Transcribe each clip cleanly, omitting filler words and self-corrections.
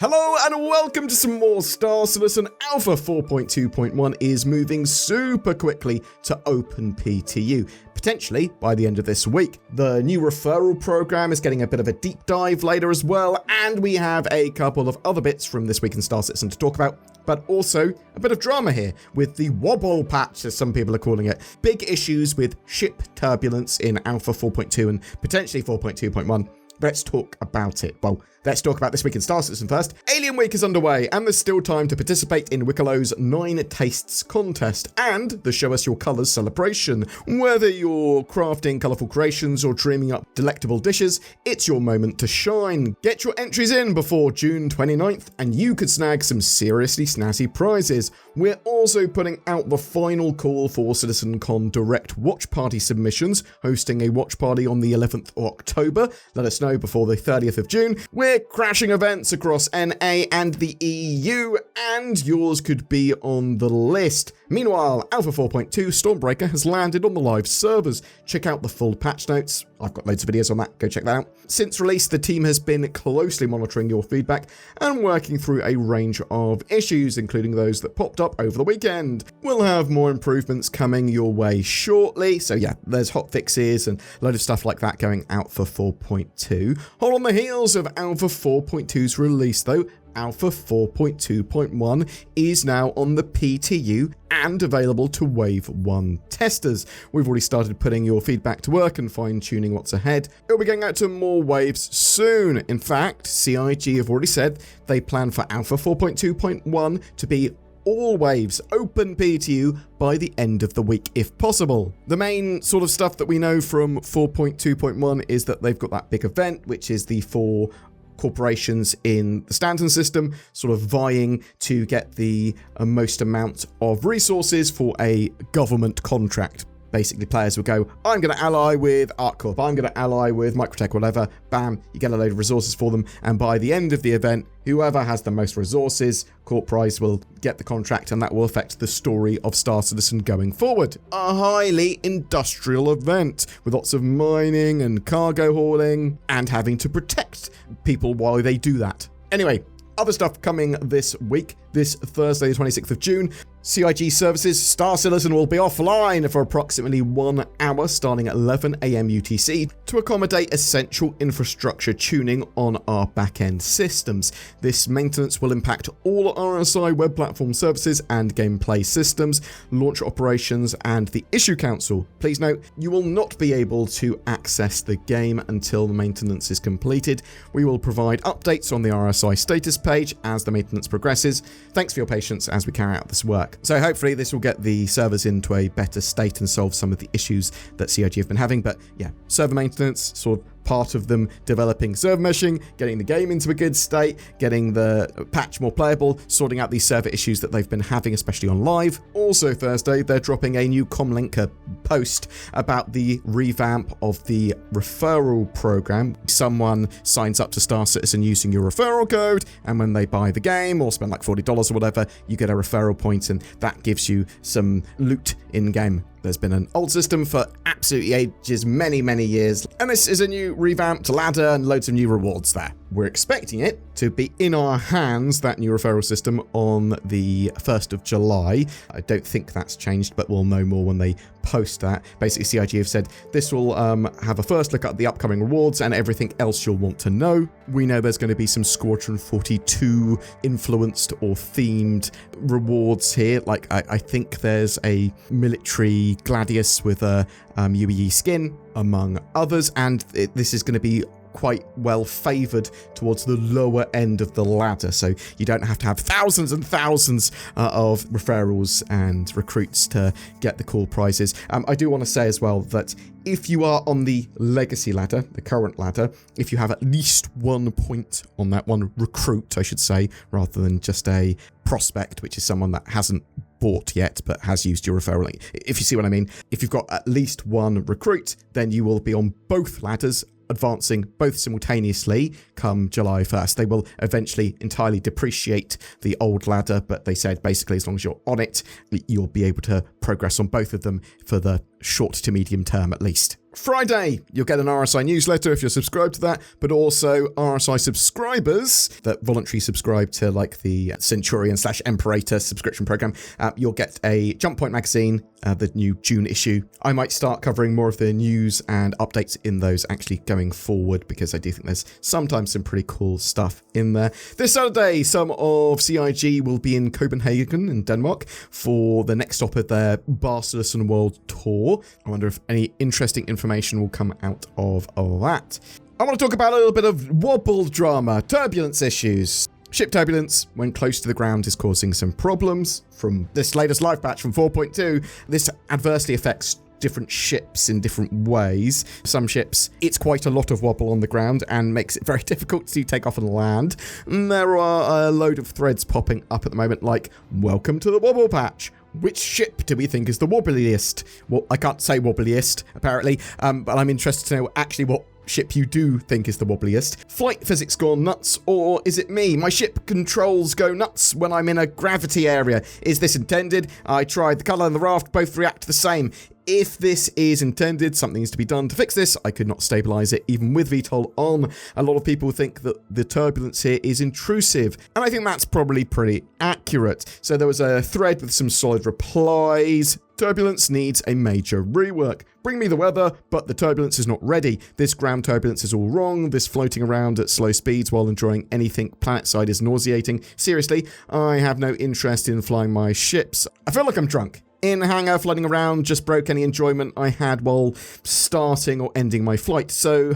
Hello and welcome to some more Star Citizen. Alpha 4.2.1 is moving super quickly to OpenPTU, potentially by the end of this week. The new referral program is getting a bit of a deep dive later as well, and we have a couple of other bits from this week in Star Citizen to talk about, but also a bit of drama here with the Wobble patch, as some people are calling it. Big issues with ship turbulence in Alpha 4.2 and potentially 4.2.1. Let's talk about it. Well, let's talk about this week in Star Citizen first. Alien Week is underway, and there's still time to participate in Wickelow's 9 Tastes contest and the Show Us Your Colours celebration. Whether you're crafting colourful creations or dreaming up delectable dishes, it's your moment to shine. Get your entries in before June 29th, and you could snag some seriously snazzy prizes. We're also putting out the final call for CitizenCon Direct Watch Party submissions, hosting a watch party on the 11th of October. Let us know before the 30th of June. We're crashing events across NA and the EU, and yours could be on the list. Meanwhile, Alpha 4.2 Stormbreaker has landed on the live servers. Check out the full patch notes. I've got loads of videos on that, go check that out. Since release, the team has been closely monitoring your feedback and working through a range of issues, including those that popped up over the weekend. We'll have more improvements coming your way shortly, so yeah, there's hot fixes and a load of stuff like that going out for 4.2. Hot on the heels of Alpha 4.2's release though, Alpha 4.2.1 is now on the PTU and available to Wave 1 testers. We've already started putting your feedback to work and fine-tuning what's ahead. It'll be going out to more waves soon. In fact, CIG have already said they plan for Alpha 4.2.1 to be all waves open PTU by the end of the week if possible. The main sort of stuff that we know from 4.2.1 is that they've got that big event, which is the 4 corporations in the Stanton system sort of vying to get the most amount of resources for a government contract. Basically, players will go, I'm going to ally with ArcCorp, I'm going to ally with Microtech, whatever. Bam, you get a load of resources for them. And by the end of the event, whoever has the most resources, Corp Prize will get the contract, and that will affect the story of Star Citizen going forward. A highly industrial event with lots of mining and cargo hauling and having to protect people while they do that. Anyway, other stuff coming this week. This Thursday, the 26th of June, CIG services Star Citizen will be offline for approximately 1 hour starting at 11 AM UTC to accommodate essential infrastructure tuning on our back-end systems. This maintenance will impact all RSI web platform services and gameplay systems, launch operations, and the issue council. Please note, you will not be able to access the game until the maintenance is completed. We will provide updates on the RSI status page as the maintenance progresses. Thanks for your patience as we carry out this work. So hopefully this will get the servers into a better state and solve some of the issues that CIG have been having. But yeah, server maintenance, sort of part of them developing server meshing, getting the game into a good state, getting the patch more playable, sorting out these server issues that they've been having, especially on live. Also Thursday, they're dropping a new comlinker post about the revamp of the referral program. Someone signs up to Star Citizen using your referral code, and when they buy the game or spend like $40 or whatever, you get a referral point, and that gives you some loot in-game. There's been an old system for absolutely ages, many years, and this is a new revamped ladder and loads of new rewards there. We're expecting it to be in our hands, that new referral system, on the 1st of July. I don't think that's changed, but we'll know more when they post that. Basically, CIG have said this will have a first look at the upcoming rewards and everything else you'll want to know. We know there's going to be some Squadron 42 influenced or themed rewards here. Like, I think there's a military Gladius with a UEE skin, among others, and this is going to be quite well favoured towards the lower end of the ladder, so you don't have to have thousands and thousands of referrals and recruits to get the cool prizes. I do want to say as well that if you are on the legacy ladder, the current ladder, if you have at least 1 point on that, one recruit I should say, rather than just a prospect, which is someone that hasn't bought yet but has used your referral link, if you see what I mean. If you've got at least 1 recruit, then you will be on both ladders, advancing both simultaneously come July 1st. They will eventually entirely depreciate the old ladder, but they said basically as long as you're on it, you'll be able to progress on both of them for the short to medium term at least. Friday, you'll get an RSI newsletter if you're subscribed to that, but also RSI subscribers that voluntarily subscribe to like the Centurion/Imperator subscription program. You'll get a Jump Point magazine, the new June issue. I might start covering more of the news and updates in those actually going forward, because I do think there's sometimes some pretty cool stuff in there. This Saturday, some of CIG will be in Copenhagen in Denmark for the next stop of their Barcelona World Tour. I wonder if any interesting information will come out of that. I want to talk about a little bit of Wobble drama, turbulence issues. Ship turbulence when close to the ground is causing some problems. From this latest live patch from 4.2, this adversely affects different ships in different ways. Some ships, it's quite a lot of wobble on the ground and makes it very difficult to take off and land. And there are a load of threads popping up at the moment like, welcome to the Wobble patch. Which ship do we think is the wobbliest? Well, I can't say wobbliest, apparently, but I'm interested to know actually what ship you do think is the wobbliest. Flight physics gone nuts, or is it me? My ship controls go nuts when I'm in a gravity area. Is this intended? I tried the colour and the raft, both react the same. If this is intended, something needs to be done to fix this. I could not stabilise it even with VTOL on. A lot of people think that the turbulence here is intrusive, and I think that's probably pretty accurate. So there was a thread with some solid replies. Turbulence needs a major rework. Bring me the weather, but the turbulence is not ready. This ground turbulence is all wrong. This floating around at slow speeds while enjoying anything planetside is nauseating. Seriously, I have no interest in flying my ships. I feel like I'm drunk. In hangar, flooding around just broke any enjoyment I had while starting or ending my flight, so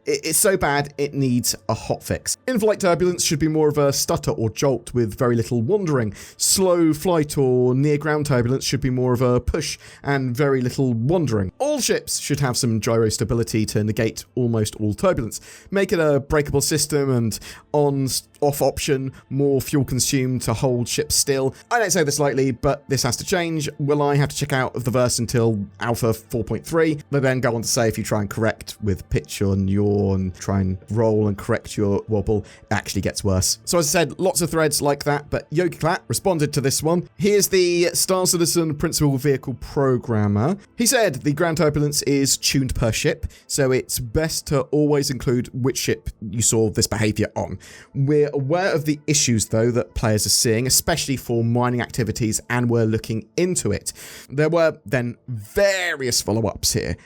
it's so bad it needs a hotfix. In-flight turbulence should be more of a stutter or jolt with very little wandering. Slow flight or near-ground turbulence should be more of a push and very little wandering. All ships should have some gyro stability to negate almost all turbulence. Make it a breakable system and on-off option, more fuel consumed to hold ships still. I don't say this lightly, but this has to change. Will I have to check out of the verse until Alpha 4.3? They then go on to say if you try and correct with pitch on your and try and roll and correct your wobble, it actually gets worse. So as I said, lots of threads like that, but Yogi Klatt responded to this one. Here's the Star Citizen principal vehicle programmer. He said the ground turbulence is tuned per ship, so it's best to always include which ship you saw this behavior on. We're aware of the issues though that players are seeing, especially for mining activities, and we're looking into it. There were then various follow-ups here,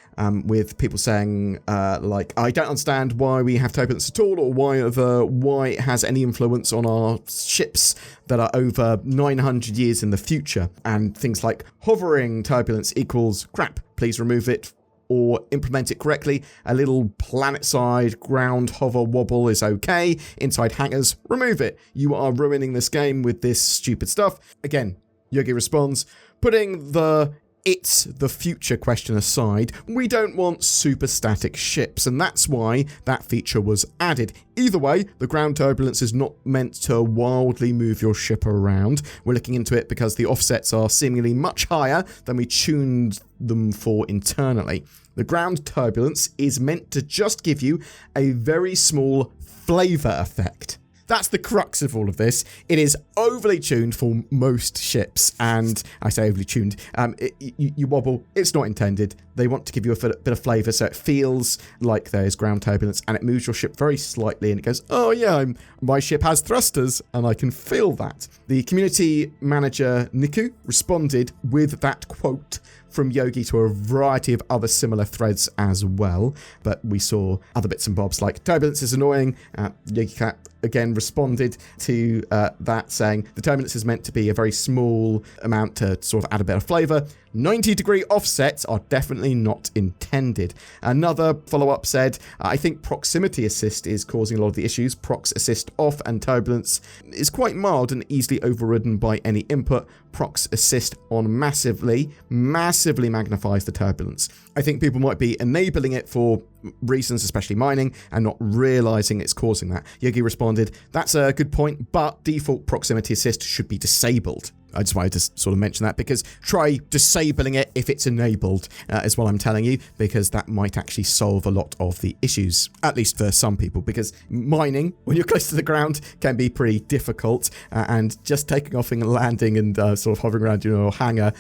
with people saying like, I don't understand why we have turbulence at all, or why it has any influence on our ships that are over 900 years in the future, and things like hovering turbulence equals crap, please remove it or implement it correctly. A little planet-side ground hover wobble is okay. Inside hangars, remove it. You are ruining this game with this stupid stuff. Again, Yogi responds, putting it's the future question aside, we don't want super static ships, and that's why that feature was added. Either way, the ground turbulence is not meant to wildly move your ship around. We're looking into it because the offsets are seemingly much higher than we tuned them for internally. The ground turbulence is meant to just give you a very small flavor effect. That's the crux of all of this. It is overly tuned for most ships, and I say overly tuned. You wobble, it's not intended. They want to give you a bit of flavour so it feels like there's ground turbulence, and it moves your ship very slightly, and it goes, oh yeah, my ship has thrusters, and I can feel that. The community manager, Niku, responded with that quote from Yogi to a variety of other similar threads as well, but we saw other bits and bobs like turbulence is annoying. Yogi Klatt again responded to that, saying the turbulence is meant to be a very small amount to sort of add a bit of flavour. 90-degree offsets are definitely not intended. Another follow-up said, I think proximity assist is causing a lot of the issues. Prox assist off and turbulence is quite mild and easily overridden by any input. Prox assist on massively magnifies the turbulence. I think people might be enabling it for reasons, especially mining, and not realizing it's causing that. Yogi responded, that's a good point, but default proximity assist should be disabled. I just wanted to sort of mention that, because try disabling it if it's enabled, is what I'm telling you, because that might actually solve a lot of the issues, at least for some people, because mining, when you're close to the ground, can be pretty difficult, and just taking off and landing and sort of hovering around your hangar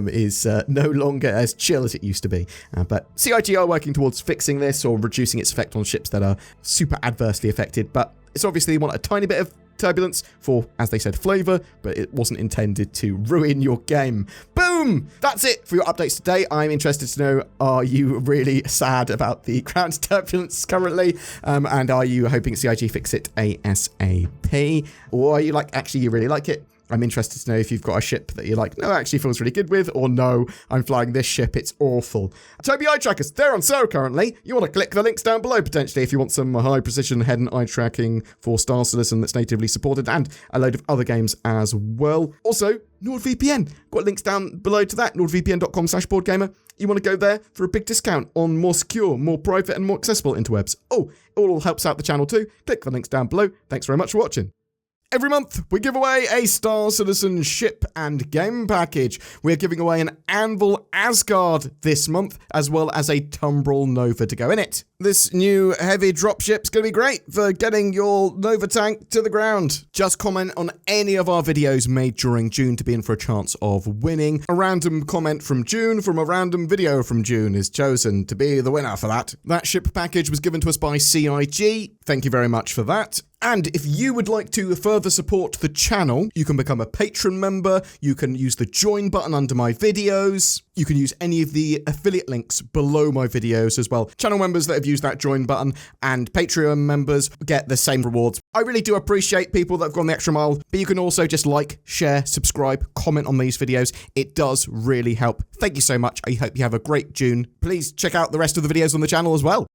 is no longer as chill as it used to be. But CIG are working towards fixing this or reducing its effect on ships that are super adversely affected, but it's obviously want a tiny bit of turbulence for, as they said, flavor, but it wasn't intended to ruin your game. Boom! That's it for your updates today. I'm interested to know, are you really sad about the ground turbulence currently? And are you hoping CIG fix it ASAP? Or are you like, actually, you really like it? I'm interested to know if you've got a ship that you're like, no, it actually feels really good with, or no, I'm flying this ship, it's awful. Tobii eye trackers, they're on sale currently. You want to click the links down below, potentially, if you want some high precision head and eye tracking for Star Citizen that's natively supported, and a load of other games as well. Also, NordVPN, got links down below to that, nordvpn.com/BoredGamer. You want to go there for a big discount on more secure, more private, and more accessible interwebs. Oh, it all helps out the channel too. Click the links down below. Thanks very much for watching. Every month, we give away a Star Citizen ship and game package. We're giving away an Anvil Asgard this month, as well as a Tumbril Nova to go in it. This new heavy dropship's going to be great for getting your Nova tank to the ground. Just comment on any of our videos made during June to be in for a chance of winning. A random comment from June from a random video from June is chosen to be the winner for that. That ship package was given to us by CIG. Thank you very much for that. And if you would like to further support the channel, you can become a patron member, you can use the join button under my videos, you can use any of the affiliate links below my videos as well. Channel members that have used that join button and Patreon members get the same rewards. I really do appreciate people that have gone the extra mile, but you can also just like, share, subscribe, comment on these videos. It does really help. Thank you so much. I hope you have a great June. Please check out the rest of the videos on the channel as well.